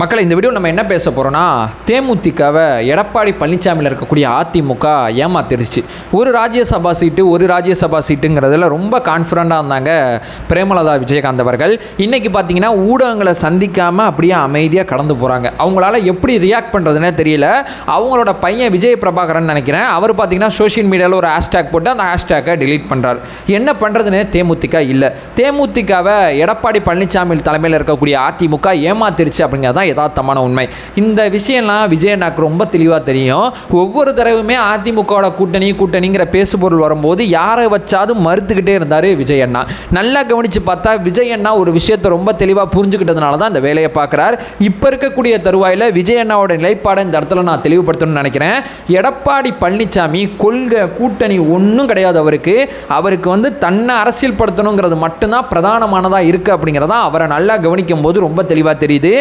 மக்களை இந்த வீடியோ நம்ம என்ன பேச போகிறோன்னா, தேமுதிகவை எடப்பாடி பழனிசாமியில் இருக்கக்கூடிய அதிமுக ஏமாத்திருச்சு. ஒரு ராஜ்யசபா சீட்டுங்கிறதுல ரொம்ப கான்ஃபிடண்ட்டாக இருந்தாங்க பிரேமலதா விஜயகாந்த் அவர்கள். இன்றைக்கி பார்த்தீங்கன்னா ஊடகங்களை சந்திக்காமல் அப்படியே அமைதியாக கடந்து போகிறாங்க. அவங்களால எப்படி ரியாக்ட் பண்ணுறதுனே தெரியல. அவங்களோட பையன் விஜய் பிரபாகரன் நினைக்கிறேன், அவர் பார்த்தீங்கன்னா சோஷியல் மீடியாவில் ஒரு ஹேஷ்டேக் போட்டு அந்த ஹேஷ்டேக்கை டிலீட் பண்ணுறார். என்ன பண்ணுறதுனே தேமுதிக இல்லை. தேமுதிகவை எடப்பாடி பழனிசாமி தலைமையில் இருக்கக்கூடிய அதிமுக ஏமாத்திருச்சு அப்படிங்கிறது யதார்த்தமான உண்மை. இந்த விஷயம்லாம் விஜய் அண்ணாக்கு ரொம்ப தெளிவாக தெரியும். ஒவ்வொரு தடவையுமே அதிமுகவோட கூட்டணிங்கிற பேசுபொருள் வரும்போது யாரை வச்சாலும் மறுத்துக்கிட்டே இருந்தார் விஜய் அண்ணா. நல்லா கவனித்து பார்த்தா விஜய் அண்ணா ஒரு விஷயத்தை ரொம்ப தெளிவாக புரிஞ்சுக்கிட்டதுனால தான் இந்த வேலையை பார்க்குறார். இப்போ இருக்கக்கூடிய தருவாயில் விஜய் அண்ணாவோட நிலைப்பாடை இந்த இடத்துல நான் தெளிவுபடுத்தணும்னு நினைக்கிறேன். எடப்பாடி பழனிசாமி கொள்கை கூட்டணி ஒன்றும் கிடையாது. அவருக்கு வந்து தன்னை அரசியல் படுத்தணுங்கிறது மட்டும்தான் பிரதானமானதாக இருக்குது அப்படிங்கிறதா அவரை நல்லா கவனிக்கும் போது ரொம்ப தெளிவாக தெரியுது.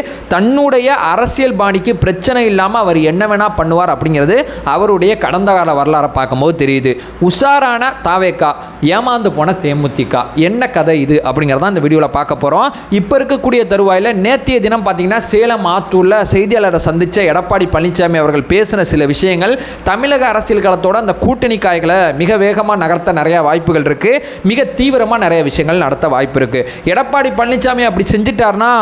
தன்னுடைய அரசியல் பாணிக்கு பிரச்சனை இல்லாமல் அவர் என்ன வேணா பண்ணுவார் அப்படிங்கிறது அவருடைய கடந்த கால வரலாறை பார்க்கும்போது தெரியுது. உஷாரான தாவேகா, ஏமாந்து போன தேமுதிக, என்ன கதை இது அப்படிங்கிறத இந்த வீடியோவில் பார்க்க போகிறோம். இப்போ இருக்கக்கூடிய தருவாயில் நேற்றைய தினம் பார்த்தீங்கன்னா சேலம் ஆத்தூரில் செய்தியாளரை சந்தித்த எடப்பாடி பழனிசாமி அவர்கள் பேசின சில விஷயங்கள் தமிழக அரசியல் களத்தோட அந்த கூட்டணி காய்களை மிக வேகமாக நகர்த்த நிறைய வாய்ப்புகள் இருக்குது. மிக தீவிரமாக நிறைய விஷயங்கள் நடத்த வாய்ப்பு இருக்குது. எடப்பாடி பழனிசாமி அப்படி செஞ்சிட்டார்னா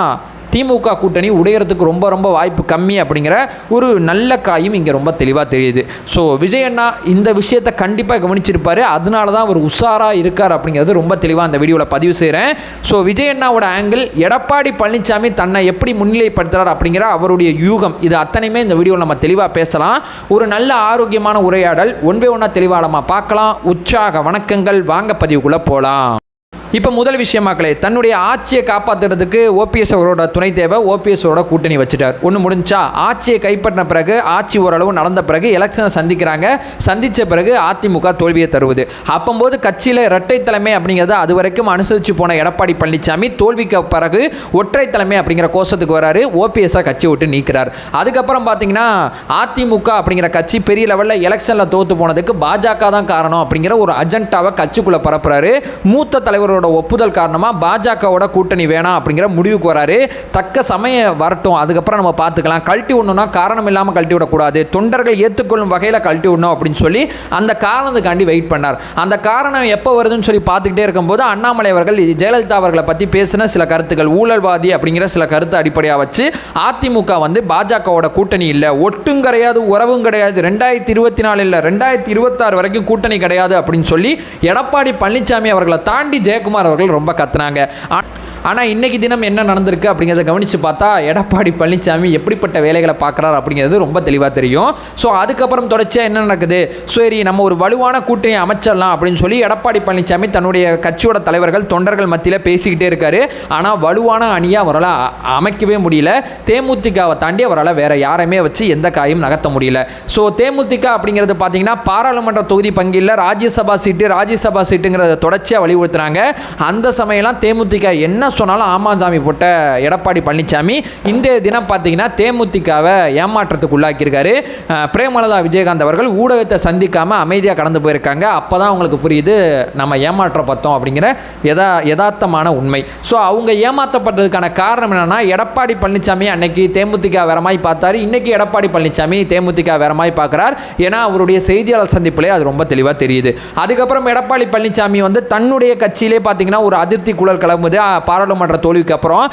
திமுக கூட்டணி உடையறதுக்கு ரொம்ப ரொம்ப வாய்ப்பு கம்மி அப்படிங்கிற ஒரு நல்ல காயும் இங்கே ரொம்ப தெளிவாக தெரியுது. ஸோ விஜய் அண்ணா இந்த விஷயத்தை கண்டிப்பாக கவனிச்சிருப்பார். அதனால தான் அவர் உஷாராக இருக்கார் அப்படிங்கிறது ரொம்ப தெளிவாக அந்த வீடியோவில் பதிவு செய்கிறேன். ஸோ விஜய் அண்ணாவோட ஆங்கிள், எடப்பாடி பழனிசாமி தன்னை எப்படி முன்னிலைப்படுத்துகிறார் அப்படிங்கிற அவருடைய யூகம், இது அத்தனையுமே இந்த வீடியோவில் நம்ம தெளிவாக பேசலாம். ஒரு நல்ல ஆரோக்கியமான உரையாடல் ஒன் பை ஒன்னாக தெளிவாக நம்ம பார்க்கலாம். உற்சாக வணக்கங்கள், வாங்க பதிவுக்குள்ளே போகலாம். இப்போ முதல் விஷயமாக்களே, தன்னுடைய ஆட்சியை காப்பாற்றுறதுக்கு ஓபிஎஸ் அவரோட துணை தேவை. ஓபிஎஸோட கூட்டணி வச்சுட்டார். ஒன்று முடிஞ்சா, ஆட்சியை கைப்பற்றின பிறகு, ஆட்சி ஓரளவு நடந்த பிறகு எலெக்ஷனை சந்தித்த பிறகு அதிமுக தோல்வியை தருவது. அப்போது கட்சியில் இரட்டை தலைமை அப்படிங்கிறத அது வரைக்கும் அனுசரித்து போன எடப்பாடி பழனிசாமி தோல்விக்கு பிறகு ஒற்றை தலைமை அப்படிங்கிற கோஷத்துக்கு வராரு. ஓபிஎஸ்ஸை கட்சியை விட்டு நீக்கிறார். அதுக்கப்புறம் பார்த்தீங்கன்னா அதிமுக அப்படிங்கிற கட்சி பெரிய லெவலில் எலெக்ஷனில் தோற்று போனதுக்கு பாஜக தான் காரணம் அப்படிங்கிற ஒரு அஜெண்டாவை கட்சிக்குள்ளே பரப்புறாரு. மூத்த தலைவரோட ஒப்புதல் காரணமாக பாஜகவோட கூட்டணி வேணாம் அப்படிங்கிற முடிவுக்கு வராரு. தக்க சமயம் வரட்டும், அதுக்கப்புறம் நம்ம பார்த்துக்கலாம். கழட்டி விடணும்னா காரணம் இல்லாமல் கழட்டி விடக்கூடாது, தொண்டர்கள் ஏற்றுக்கொள்ளும் வகையில் கழட்டி விடணும் அப்படின்னு சொல்லி அந்த காரணத்துக்காண்டி வெயிட் பண்ணார். அந்த காரணம் எப்போ வருதுன்னு சொல்லி பார்த்துக்கிட்டே இருக்கும்போது அண்ணாமலை அவர்கள் ஜெயலலிதா அவர்களை பற்றி பேசின சில கருத்துக்கள், ஊழல்வாதி அப்படிங்கிற சில கருத்தை அடிப்படையாக வச்சு அதிமுக வந்து பாஜகவோட கூட்டணி இல்லை, ஒட்டும் கிடையாது, உறவும் கிடையாது, 2024 இல்லை 2026 வரைக்கும் கூட்டணி கிடையாது அப்படின்னு சொல்லி எடப்பாடி பழனிசாமி அவர்களை தாண்டி ஜெயக்குமார் அவர்கள் ரொம்ப கத்துனாங்க. ஆனால் இன்னைக்கு தினம் என்ன நடந்திருக்கு அப்படிங்கிறத கவனித்து பார்த்தா எடப்பாடி பழனிசாமி எப்படிப்பட்ட வேலைகளை பார்க்குறாரு அப்படிங்கிறது ரொம்ப தெளிவாக தெரியும். ஸோ அதுக்கப்புறம் தொடர்ச்சியாக என்ன நடக்குது, சரி நம்ம ஒரு வலுவான கூட்டணி அமைச்சிடலாம் அப்படின்னு சொல்லி எடப்பாடி பழனிசாமி தன்னுடைய கட்சியோட தலைவர்கள் தொண்டர்கள் மத்தியில் பேசிக்கிட்டே இருக்காரு. ஆனால் வலுவான அணியை அவரால் அமைக்கவே முடியல. தேமுதிகவை தாண்டி அவரால் வேற யாரையுமே வச்சு எந்த காயும் நகர்த்த முடியல. ஸோ தேமுதிக அப்படிங்கிறது பார்த்தீங்கன்னா பாராளுமன்ற தொகுதி பங்கில் ராஜ்யசபா சீட்டுங்கிறத தொடர்ச்சியாக வலியுறுத்துறாங்க. அந்த சமயம்லாம் தேமுதிக என்ன சொன்னாலும் ஆமாஞ்சாமி போட்ட எடப்பாடி பழனிசாமி இந்த தினம் பார்த்தீங்கன்னா தேமுதிகவை ஏமாற்றத்துக்கு உள்ளாக்கியிருக்காரு. பிரேமலதா விஜயகாந்த் அவர்கள் ஊடகத்தை சந்திக்காமல் அமைதியாக கடந்து போயிருக்காங்க. அப்போ தான் அவங்களுக்கு புரியுது நம்ம ஏமாற்ற பார்த்தோம் அப்படிங்கிற யதார்த்தமான உண்மை. ஸோ அவங்க ஏமாற்றப்பட்டதுக்கான காரணம் என்னென்னா, எடப்பாடி பழனிசாமி அன்னைக்கு தேமுதிக வேற மாதிரி பார்த்தாரு, இன்னைக்கு எடப்பாடி பழனிசாமி தேமுதிக வேற மாதிரி பார்க்குறார். ஏன்னா அவருடைய செய்தியாளர் சந்திப்பிலே அது ரொம்ப தெளிவாக தெரியுது. அதுக்கப்புறம் எடப்பாடி பழனிசாமி வந்து தன்னுடைய கட்சியிலே பார்த்தீங்கன்னா ஒரு அதிருப்தி குழல் கிளம்புது. பாராளுமன்ற தோல்விக்கு அப்புறம்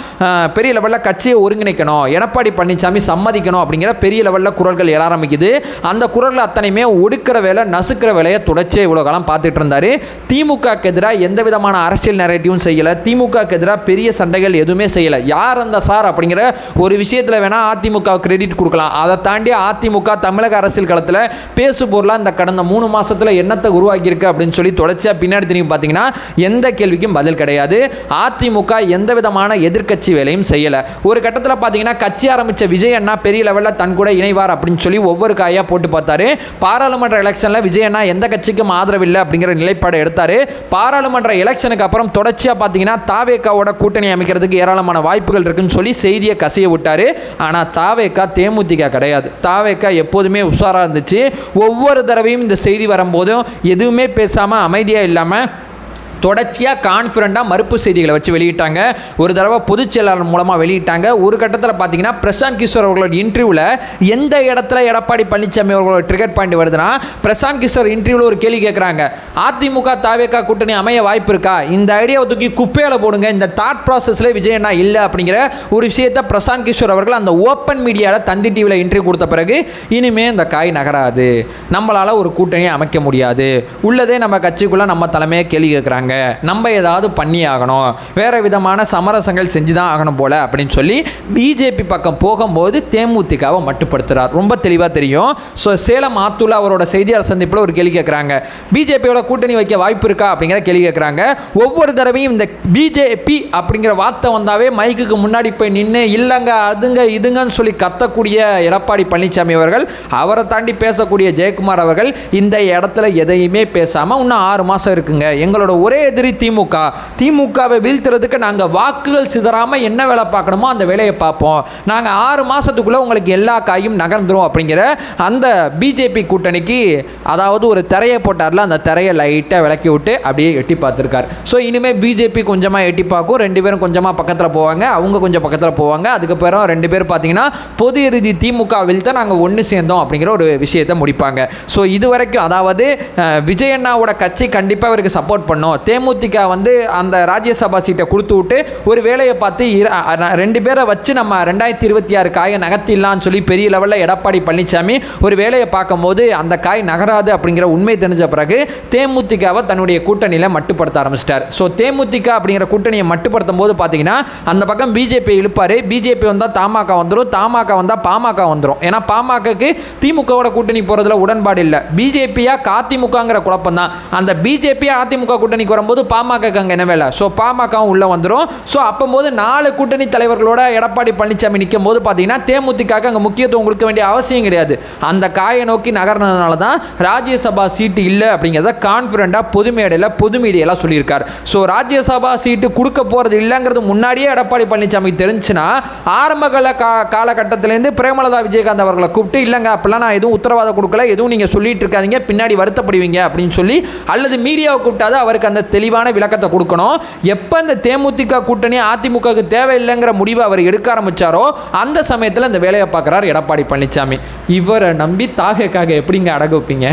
பெரிய லெவலில் கட்சியை ஒருங்கிணைக்கணும், எடப்பாடி பழனிசாமி சம்மதிக்கணும் அப்படிங்கிற பெரிய லெவலில் குரல்கள் எழ ஆரம்பிக்குது. அந்த குரல்கள் அத்தனையுமே ஒடுக்கிற வேலை, நசுக்கிற வேலையை தொடர்ச்சியாக இவ்வளோ காலம் பார்த்துட்டு இருந்தார். திமுகக்கு எதிராக எந்த விதமான அரசியல் நரேட்டிவும் செய்யலை, திமுகக்கு எதிராக பெரிய சண்டைகள் எதுவுமே செய்யலை. யார் அந்த சார் அப்படிங்கிற ஒரு விஷயத்தில் வேணால் அதிமுக கிரெடிட் கொடுக்கலாம். அதை தாண்டி அதிமுக தமிழக அரசியல் களத்தில் பேசு பொருளாக இந்த கடந்த 3 மாதத்தில் என்னத்தை உருவாக்கியிருக்கு அப்படின்னு சொல்லி தொடர்ச்சியாக பின்னாடி திரும்பி பார்த்தீங்கன்னா எந்த கேள்விக்கும் பதில் கிடையாது. அதிமுக எந்த விதமான எதிர்க்கட்சி வேலையும் செய்யலை. ஒரு கட்டத்தில் பார்த்தீங்கன்னா கட்சி ஆரம்பித்த விஜய் அண்ணா பெரிய லெவலில் தன் கூட இணைவார் அப்படின்னு சொல்லி ஒவ்வொரு காயாக போட்டு பார்த்தாரு. பாராளுமன்ற எலெக்ஷனில் விஜய் அண்ணா எந்த கட்சிக்கும் ஆதரவில்லை அப்படிங்கிற நிலைப்பாடை எடுத்தார். பாராளுமன்ற எலெக்ஷனுக்கு அப்புறம் தொடர்ச்சியாக பார்த்தீங்கன்னா தாவேகாவோட கூட்டணி அமைக்கிறதுக்கு ஏராளமான வாய்ப்புகள் இருக்குன்னு சொல்லி செய்தியை கசிய விட்டார். ஆனால் தாவேகா தேமுதிக கிடையாது. தாவேகா எப்போதுமே உஷாராக இருந்துச்சு. ஒவ்வொரு தடவையும் இந்த செய்தி வரும்போதும் எதுவுமே பேசாமல் அமைதியாக இல்லாமல் தொடர்ச்சியாக கான்ஃபிடண்ட்டாக மறுப்பு செய்திகளை வச்சு வெளியிட்டாங்க. ஒரு தடவை பொதுச் செயலாளர் மூலமாக வெளியிட்டாங்க. ஒரு கட்டத்தில் பார்த்தீங்கன்னா பிரசாந்த் கிஷோர் அவர்களோட இன்டர்வியூவில் எந்த இடத்துல எடப்பாடி பழனிசாமி அவர்களோட ட்ரிகர் பாயிண்ட் வருதுன்னா, பிரசாந்த் கிஷோர் இன்டர்வியூவில் ஒரு கேள்வி கேட்குறாங்க, அதிமுக தாவேகா கூட்டணி அமைய வாய்ப்பு இருக்கா, இந்த ஐடியாவை தூக்கி குப்பையில் போடுங்க, இந்த தாட் ப்ராசஸில் விஜய் அண்ணா இல்லை அப்படிங்கிற ஒரு விஷயத்தை பிரசாந்த் கிஷோர் அவர்கள் அந்த ஓப்பன் மீடியாவில் தந்தி டிவியில் இன்டர்வியூ கொடுத்த பிறகு இனிமேல் இந்த காய் நகராது, நம்மளால் ஒரு கூட்டணியை அமைக்க முடியாது, உள்ளதே நம்ம கட்சிக்குள்ளே நம்ம தலைமையை கேள்வி கேட்குறாங்க, நம்ம ஏதாவது பண்ணி ஆகணும், வேறு விதமான சமரசங்கள் செஞ்சு தான் ஆகணும் போல அப்படின்னு சொல்லி பிஜேபி பக்கம் போகும்போது தேமுதிகவை மட்டுப்படுத்துகிறார். ரொம்ப தெளிவாக தெரியும். ஸோ சேலம் ஆத்தூரில் அவரோட செய்தியாளர் சந்திப்பில் ஒரு கேள்வி கேட்குறாங்க, பிஜேபியோட கூட்டணி வைக்க வாய்ப்பு இருக்கா அப்படிங்கிற கேள்வி கேட்குறாங்க. ஒவ்வொரு தடவையும் இந்த பிஜேபி அப்படிங்கிற வார்த்தை வந்தாவே மைக்குக்கு முன்னாடி போய் நின்று இல்லைங்க அதுங்க இதுங்கன்னு சொல்லி கத்தக்கூடிய எடப்பாடி பழனிசாமி அவர்கள், அவரை தாண்டி பேசக்கூடிய ஜெயக்குமார் அவர்கள் இந்த இடத்துல எதையுமே பேசாமல் இன்னும் 6 மாதம் இருக்குங்க, எங்களோட ஒரே எதிரி திமுகவை வீழ்த்துறதுக்கு நாங்கள் வாக்குகள் சிதறாமல் என்ன வேலை பார்க்கணுமோ அந்த வேலையை பார்ப்போம், நாங்கள் 6 மாதத்துக்குள்ளே உங்களுக்கு எல்லா காயும் நகர்ந்துரும் அப்படிங்கிற அந்த பிஜேபி கூட்டணிக்கு அதாவது ஒரு திரையை போட்டார்ல, அந்த திரையை லைட்டாக விளக்கி விட்டு அப்படியே எட்டி பார்த்துருக்கார். ஸோ இனிமேல் பிஜேபி கொஞ்சமாக எட்டி பார்க்கும், 2 பேரும் கொஞ்சமாக பக்கத்தில் போவாங்க, அவங்க கொஞ்சம் பக்கத்தில் போவாங்க, அதுக்கப்புறம் 2 பேர் பார்த்தீங்கன்னா பொது இறுதி திமுக வீழ்த்த நாங்கள் ஒன்று சேர்ந்தோம் அப்படிங்கிற ஒரு விஷயத்தை முடிப்பாங்க. ஸோ இது வரைக்கும் அதாவது விஜய் அண்ணாவோட கட்சி கண்டிப்பாக அவருக்கு சப்போர்ட் பண்ணும், தேமுதிக வந்து அந்த ராஜ்யசபா சீட்டை கொடுத்து விட்டு ஒரு வேலையை பார்த்து 2 பேரை வச்சு நம்ம 2026 காயை நகர்த்திடலான்னு சொல்லி பெரிய லெவலில் எடப்பாடி பழனிசாமி ஒரு வேலையை பார்க்கும்போது அந்த காய் நகராது அப்படிங்கிற உண்மை தெரிஞ்ச பிறகு தேமுதிகவை தன்னுடைய கூட்டணியில் மட்டுப்படுத்த ஆரம்பிச்சிட்டார். ஸோ தேமுதிக அப்படிங்கிற கூட்டணியை மட்டுப்படுத்தும் போது பார்த்தீங்கன்னா அந்த பக்கம் பிஜேபி இழுப்பார், பிஜேபி வந்தால் தமாக வந்துடும், தமாக வந்தால் பாமக வந்துடும். ஏன்னா பாமகக்கு திமுகவோட கூட்டணி போகிறதுல உடன்பாடு இல்லை, பிஜேபியா அதிமுகங்கிற குழப்பம் தான். அந்த பிஜேபியா அதிமுக கூட்டணிக்கு வரும்போது பாமக அங்கே என்ன வேலை, ஸோ பாமகவும் உள்ளே வந்துடும். ஸோ அப்போது 4 கூட்டணி தலைவர்களோட எடப்பாடி பழனிசாமி நிற்கும் போது பார்த்தீங்கன்னா தேமுதிக அங்கே முக்கியத்துவம் கொடுக்க வேண்டிய அவசியம் கிடையாது. அந்த காயை நோக்கி நகர்னதுனால தான் ராஜ்யசபா சீட்டு இல்லை அப்படிங்கிறத கான்ஃபிடண்டாக பொது மீடியாலாம் சொல்லியிருக்கார். ஸோ ராஜ்யசபா சீட்டு கொடுக்க போகிறது இல்லைங்கிறது முன்னாடியே எடப்பாடி பழனிசாமி தெரிஞ்சுன்னா ஆரம்ப காலகட்டத்திலேருந்து பிரேமலதா விஜயகாந்த் அவர்களை கூப்பிட்டு இல்லைங்க அப்படிலாம் நான் எதுவும் உத்தரவாதம் கொடுக்கல, எதுவும் நீங்கள் சொல்லிட்டு இருக்காதீங்க, பின்னாடி வருத்தப்படுவீங்க அப்படின்னு சொல்லி, அல்லது மீடியாவை கூப்பிட்டாது அவருக்கு அந்த தெளிவான விளக்கத்தை கொடுக்கணும். எப்போ இந்த தேமுதிக கூட்டணி அதிமுகவுக்கு தேவையில்லைங்கிற முடிவை அவர் எடுக்க ஆரம்பிச்சாரோ அந்த சமயத்தில் இந்த வேலையை பார்க்குறார் எடப்பாடி பழனிசாமி. இவரை நம்பி தாகக்காக எப்படிங்க அடகு வைப்பீங்க?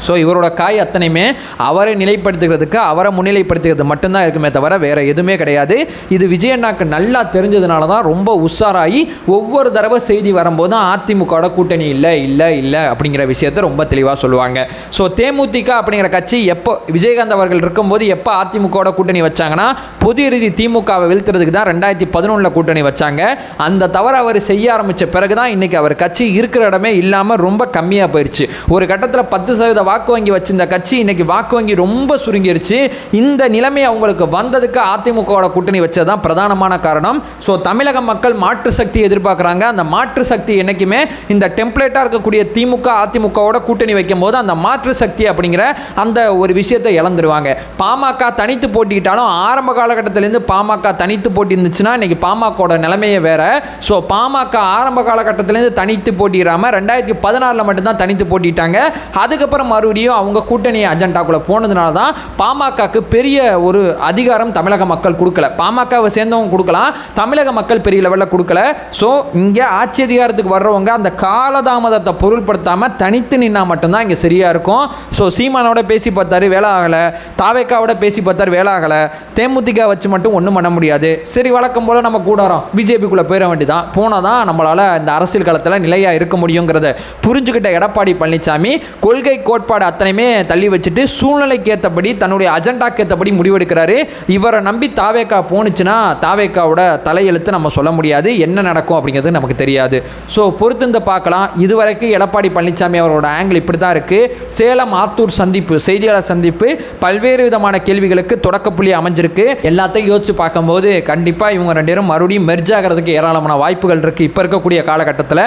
ஸோ இவரோட காய் அத்தனையுமே அவரை நிலைப்படுத்துகிறதுக்கு, அவரை முன்னிலைப்படுத்துகிறது மட்டும்தான் இருக்குமே தவிர வேறு எதுவுமே கிடையாது. இது விஜய் அண்ணாக்கு நல்லா தெரிஞ்சதுனால தான் ரொம்ப உஷாராகி ஒவ்வொரு தடவை செய்தி வரும்போதும் அதிமுகவோட கூட்டணி இல்லை அப்படிங்கிற விஷயத்தை ரொம்ப தெளிவாக சொல்லுவாங்க. ஸோ தேமுதிக அப்படிங்கிற கட்சி எப்போ விஜயகாந்த் அவர்கள் இருக்கும்போது எப்போ அதிமுகவோட கூட்டணி வச்சாங்கன்னா பொது இறுதி திமுகவை வீழ்த்துறதுக்கு தான் 2011 கூட்டணி வச்சாங்க. அந்த தவறு அவர் செய்ய ஆரம்பித்த பிறகு தான் இன்றைக்கி அவர் கட்சி இருக்கிற இடமே இல்லாமல் ரொம்ப கம்மியாக போயிடுச்சு. ஒரு கட்டத்தில் 10% வாக்கு வங்கி வச்சிருந்த கட்சி இன்னைக்கு வாக்கு வங்கி ரொம்ப சுருங்கிருச்சு. இந்த நிலைமை அவங்களுக்கு வந்ததுக்கு அதிமுகவோட கூட்டணி வச்சதான் பிரதானமான காரணம். ஸோ தமிழக மக்கள் மாற்று சக்தி எதிர்பார்க்குறாங்க. அந்த மாற்று சக்தி என்னைக்குமே இந்த டெம்ப்ளேட்டாக இருக்கக்கூடிய திமுக அதிமுகவோட கூட்டணி வைக்கும் போது அந்த மாற்று சக்தி அப்படிங்கிற அந்த ஒரு விஷயத்தை இழந்துருவாங்க. பாமக தனித்து போட்டிக்கிட்டாலும் ஆரம்ப காலகட்டத்திலேருந்து பாமக தனித்து போட்டி இருந்துச்சுன்னா இன்னைக்கு பாமகவோட நிலைமையே வேற. ஸோ பாமக ஆரம்ப காலகட்டத்திலேருந்து தனித்து போட்டிடாமல் 2016 மட்டும்தான் தனித்து போட்டிட்டாங்க. அதுக்கப்புறம் மறுபடியும் அவங்க கூட்டணி அஜெண்டாக்குள்ளே போனதுனால தான் பாமகக்கு பெரிய ஒரு அதிகாரம் தமிழக மக்கள் கொடுக்கல. பாமகவை சேர்ந்தவங்க கொடுக்கலாம், தமிழக மக்கள் பெரிய லெவலில் கொடுக்கல. ஸோ இங்கே ஆட்சி அதிகாரத்துக்கு வர்றவங்க அந்த காலதாமதத்தை பொருள்படுத்தாமல் தனித்து நின்னா மட்டும்தான் இங்கே சரியாக இருக்கும். ஸோ சீமானோட பேசி பார்த்தாரு வேலை ஆகலை, தாவேக்காவோட பேசி பார்த்தாரு வேலை ஆகலை, தேமுதிக வச்சு மட்டும் ஒன்றும் பண்ண முடியாது. சரி வழக்கம் போல் நம்ம கூடாரம் பிஜேபிக்குள்ளே போயிட வேண்டியதான், போனால் தான் நம்மளால் இந்த அரசியல் காலத்தில் நிலையாக இருக்க முடியுங்கிறத புரிஞ்சுக்கிட்ட எடப்பாடி பழனிசாமி கொள்கை கோட்பாடு அத்தனையுமே தள்ளி வச்சுட்டு சூழ்நிலைக்கு ஏற்றபடி தன்னுடைய அஜெண்டாக்கு ஏற்றபடி முடிவெடுக்கிறாரு. இவரை நம்பி தாவேக்கா போணுச்சுன்னா தாவேக்காவோட தலையெழுத்து நம்ம சொல்ல முடியாது, என்ன நடக்கும் அப்படிங்கிறது நமக்கு தெரியாது. ஸோ பொறுத்திருந்து பார்க்கலாம். இதுவரைக்கும் எடப்பாடி பழனிசாமி அவரோட ஆங்கிள் இப்படி தான் இருக்குது. சேலம் ஆத்தூர் சந்திப்பு, செய்தியாளர் சந்திப்பு பல்வேறு விதமான கேள்விகளுக்கு தொடக்கப்புள்ளி அமைஞ்சிருக்கு. எல்லாத்தையும் யோசிச்சு பார்க்கும்போது கண்டிப்பாக இவங்க 2 பேரும் மறுபடியும் மெர்ஜ் ஆகிறதுக்கு ஏராளமான வாய்ப்புகள் இருக்குது இப்போ இருக்கக்கூடிய காலகட்டத்தில்.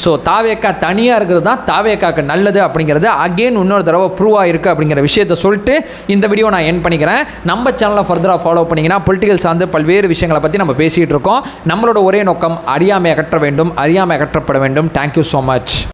ஸோ தாவேக்கா தனியாக இருக்கிறது தான் தாவேக்காக்கு நல்லது அப்படிங்கிறது அகெயின் இன்னொரு தடவை ப்ரூவ் ஆகிருக்கு அப்படிங்கிற விஷயத்தை சொல்லிட்டு இந்த வீடியோ நான் என் பண்ணிக்கிறேன். நம்ம சேனலை ஃபர்தராக ஃபாலோ பண்ணிங்கன்னா பொலிட்டிக்கல் சார்ந்து பல்வேறு விஷயங்களை பற்றி நம்ம பேசிகிட்டு இருக்கோம். நம்மளோட ஒரே நோக்கம் அறியாமை அகற்ற வேண்டும், அறியாமை அகற்றப்பட வேண்டும். Thank you so much.